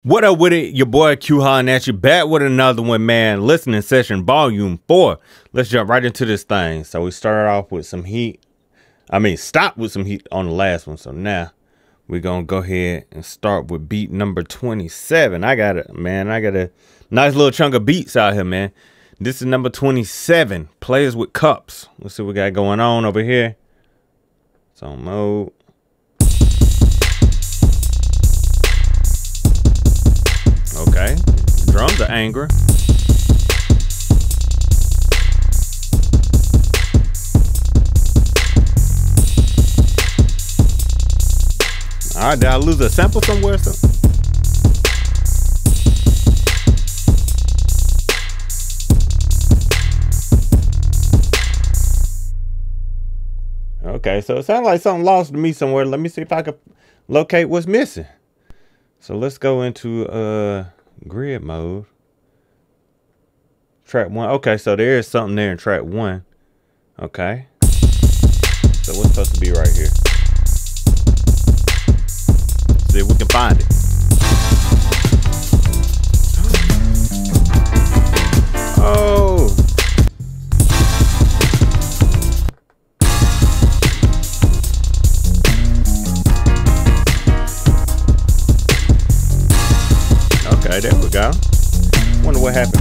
What up with it? Your boy Q hollering at you, back with another one, man. Listening session volume 4. Let's jump right into this thing. So we started off with some heat. Stopped with some heat on the last one. So now we're gonna go ahead and start with beat number 27. I got a nice little chunk of beats out here, man. This is number 27. Players with cups. Let's see what we got going on over here. It's on mode. Okay, drums are angry. All right, did I lose a sample somewhere? Okay, so it sounds like something lost to me somewhere. Let me see if I can locate what's missing. So let's go into grid mode. Track 1. Okay, so there is something there in track 1. Okay. So what's supposed to be right here? See if we can find it. Oh. Okay, there we go. Wonder what happened.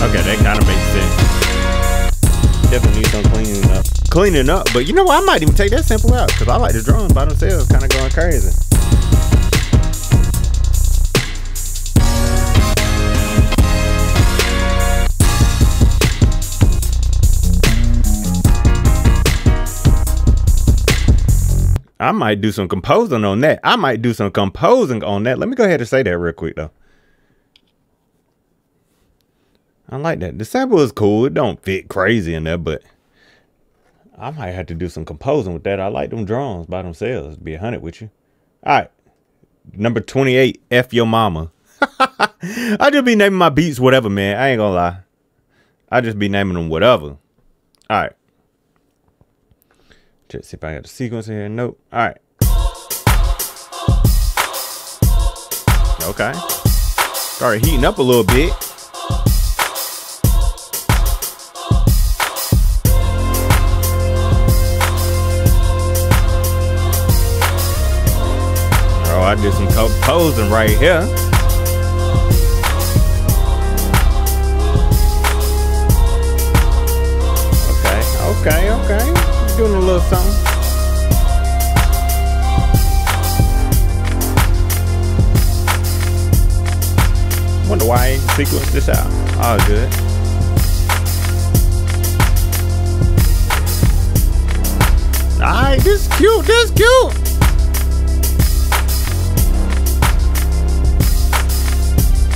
Okay, that kind of makes sense. Definitely need some cleaning up. But you know what? I might even take that sample out because I like the drums by themselves, kind of going crazy. I might do some composing on that. Let me go ahead and say that real quick though. I like that. The sample is cool. It don't fit crazy in there, but I might have to do some composing with that. I like them drums by themselves. Be 100 with you. All right. Number 28, F Your Mama. I just be naming my beats whatever, man. I ain't gonna lie. I just be naming them whatever. All right. Just see if I got the sequence in here. Nope. All right. Okay. Started heating up a little bit. Oh, I did some composing right here. Okay. Doing a little something. Wonder why I ain't sequenced this out. All good. Alright, this is cute.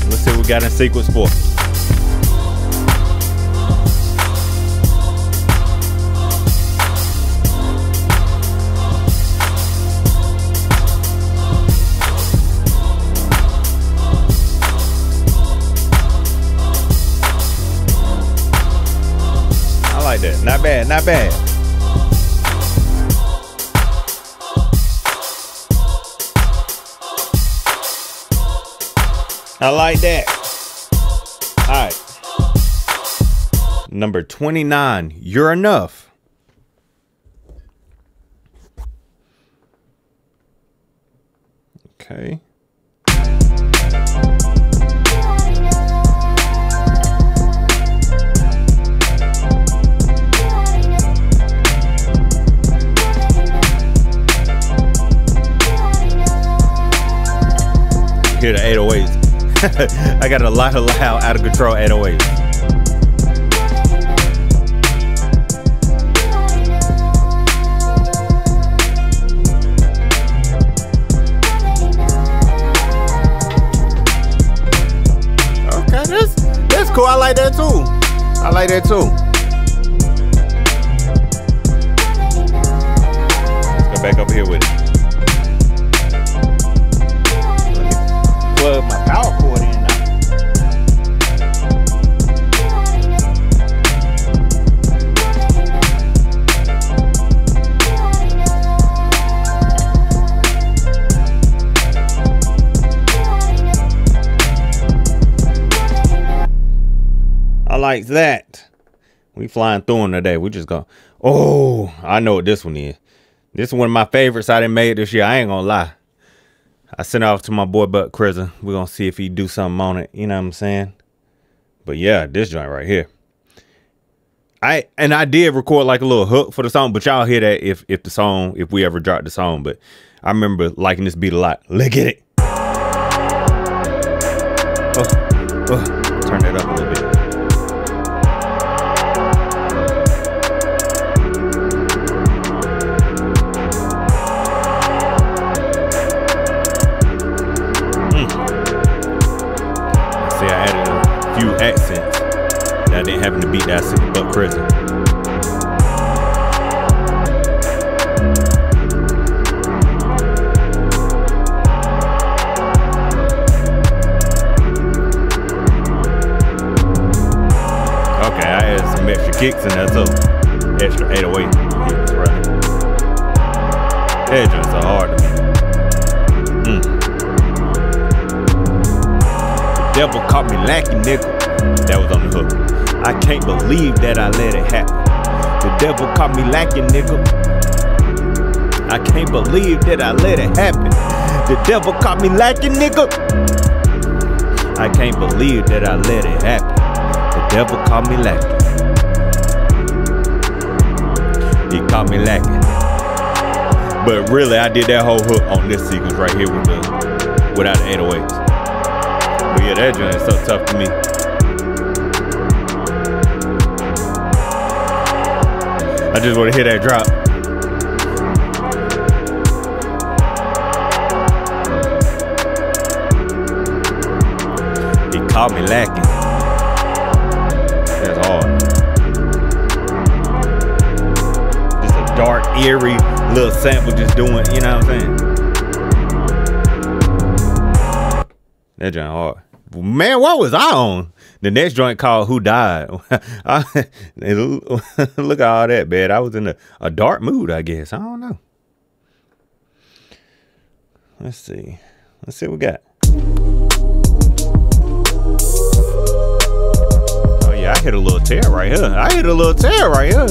Let's see what we got in sequence for. That. Not bad. I like that. All right. Number 29, You're Enough. Okay. Hear the 808s. I got a lot of loud, out of control 808s. Okay, that's cool. I like that too. Let's go back over here with it. plug my power cord in now. likes that. We flying through them today. We just go. Oh, I know what this one is. This is one of my favorites I done made this year. I ain't gonna lie. I sent it off to my boy Buck Crizzle. We're gonna see if he do something on it. You know what I'm saying? But yeah, this joint right here. I did record like a little hook for the song, but y'all hear that if we ever drop the song. But I remember liking this beat a lot. Let's get it. Turn that up a little bit. See, I added a few accents that I didn't have in the beat that I sent Buck Crizzle. Okay, I added some extra kicks in there too. Extra 808 hits, right? That joint's so hard to me. Devil caught me lacking, nigga. That was on the hook. I can't believe that I let it happen. The devil caught me lacking, nigga. I can't believe that I let it happen. The devil caught me lacking, nigga. I can't believe that I let it happen. The devil caught me lacking. He caught me lacking. But really, I did that whole hook on this sequence right here without the 808s. But yeah, that joint is so tough to me. I just want to hear that drop. He caught me lacking. That's hard. Just a dark, eerie little sample just doing, you know what I'm saying? That joint hard. Man, what was I on? The next joint called Who Died? Look at all that, man. I was in a dark mood, I guess. I don't know. Let's see. Let's see what we got. Oh, yeah, I hit a little tear right here. I hit a little tear right here.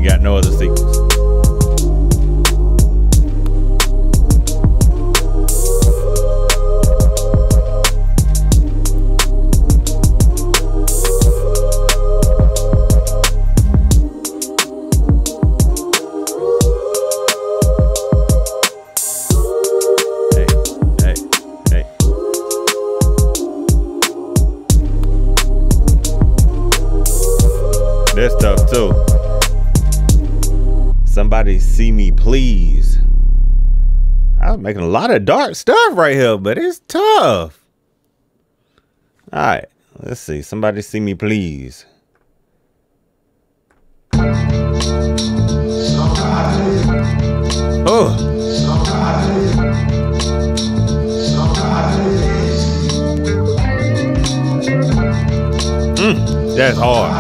Got no other sequence. Hey. That's tough too. Somebody see me, please. I was making a lot of dark stuff right here, but it's tough. All right, let's see. Somebody see me, please. Oh. That's hard.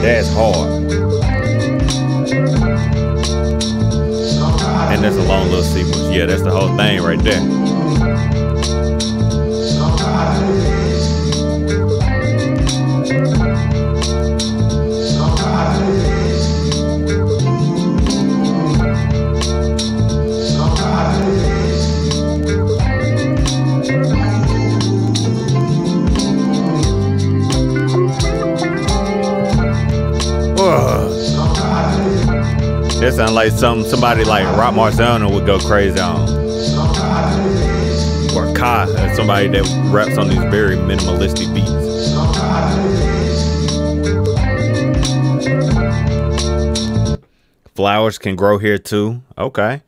That's hard. And that's a long little sequence. Yeah, that's the whole thing right there. That sounds like somebody like Rock Marciano would go crazy on. Or Kai, somebody that raps on these very minimalistic beats. Flowers can grow here too. Okay.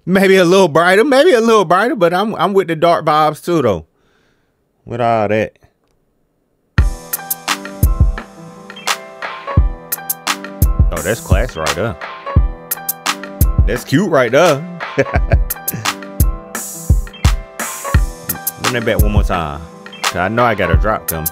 Maybe a little brighter, but I'm with the dark vibes too though. With all that. Oh, that's class right there. That's cute right there. Run that back one more time. I know I got a drop coming.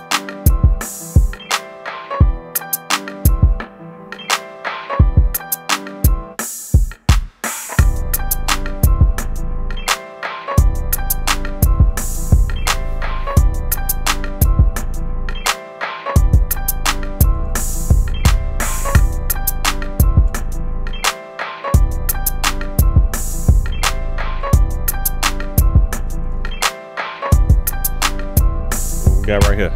guy right here.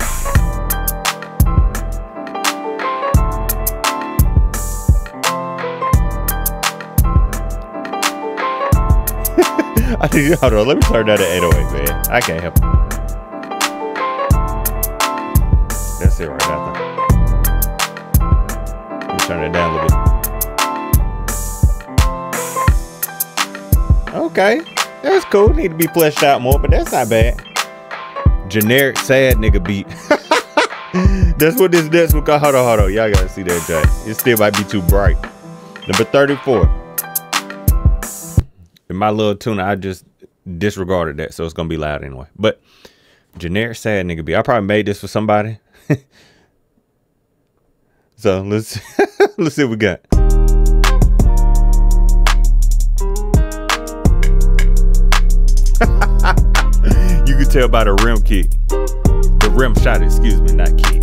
I think, hold on, let me turn that at 808, man. I can't help it. That's it right there. Let me turn it down a little bit. Okay, that's cool. Need to be fleshed out more, but that's not bad. Generic sad nigga beat. That's what this next one called. Hold on. Y'all gotta see that, Jack. It still might be too bright. Number 34. In my little tuna, I just disregarded that, so it's gonna be loud anyway. But generic sad nigga beat. I probably made this for somebody. So let's see what we got. You can tell by the rim kick. The rim shot, excuse me, not kick.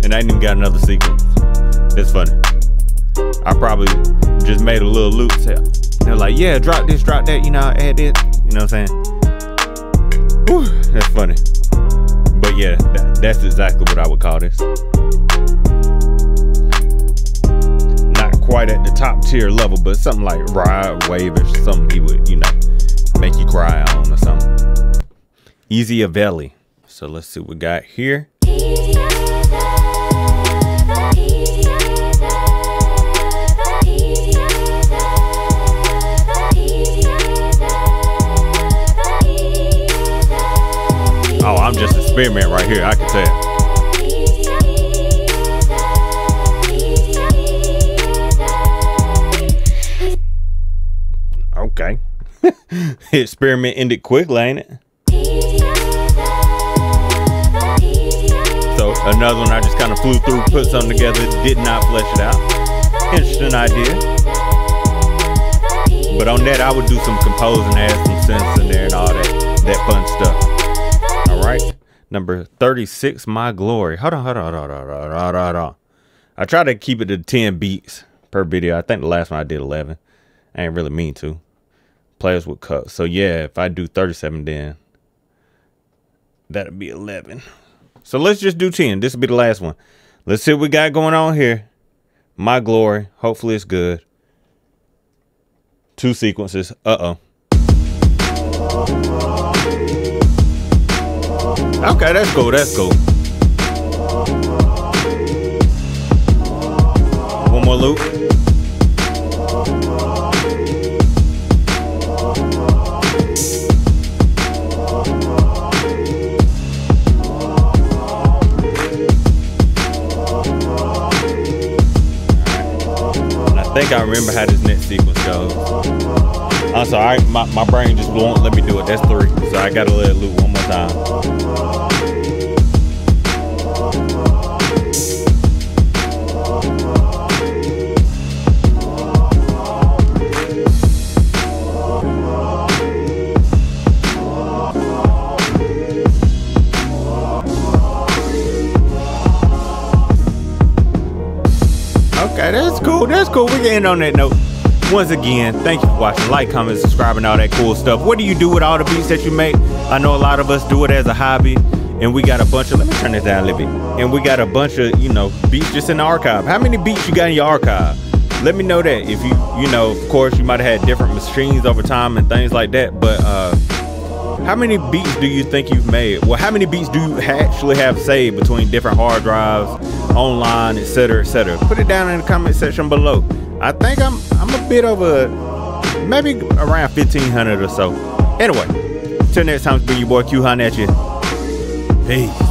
And I ain't even got another sequence. That's funny. I probably just made a little loop. They're like, yeah, drop this, drop that, you know, add it. You know what I'm saying? Whew, that's funny. But yeah, that's exactly what I would call this. Not quite at the top tier level, but something like Ride Wave or something he would, you know, make you cry on or something. Easy Avelli. So let's see what we got here. Oh, I'm just experimenting right here, I can tell. Okay. Experiment ended quickly, ain't it? So another one I just kind of flew through, put something together, did not flesh it out. Interesting idea. But on that, I would do some composing, add some synths in there and all that fun stuff. All right, number 36, My Glory. Hold on. I try to keep it to 10 beats per video. I think the last one I did 11. I ain't really mean to. Players with cups. So yeah, if I do 37, then that'll be 11. So let's just do 10. This will be the last one. Let's see what we got going on here. My Glory. Hopefully it's good. 2 sequences. Okay, that's cool. One more loop. And I think I remember how this next sequence goes. I'm sorry, my brain just won't let me do it. That's 3, so I gotta let it loop one more time. Okay, that's cool. We can end on that note. Once again, thank you for watching. Like, comment, subscribe, and all that cool stuff. What do you do with all the beats that you make? I know a lot of us do it as a hobby, and we got a bunch of, let me turn this down a little bit. And we got a bunch of, you know, beats just in the archive. How many beats you got in your archive? Let me know that. If you know, of course, you might have had different machines over time and things like that, but how many beats do you think you've made? Well, how many beats do you actually have saved between different hard drives, online, etc., etc.? Put it down in the comment section below. I think I'm a bit over, maybe around 1,500 or so. Anyway, till next time, it's been your boy Q, holla at you. Peace.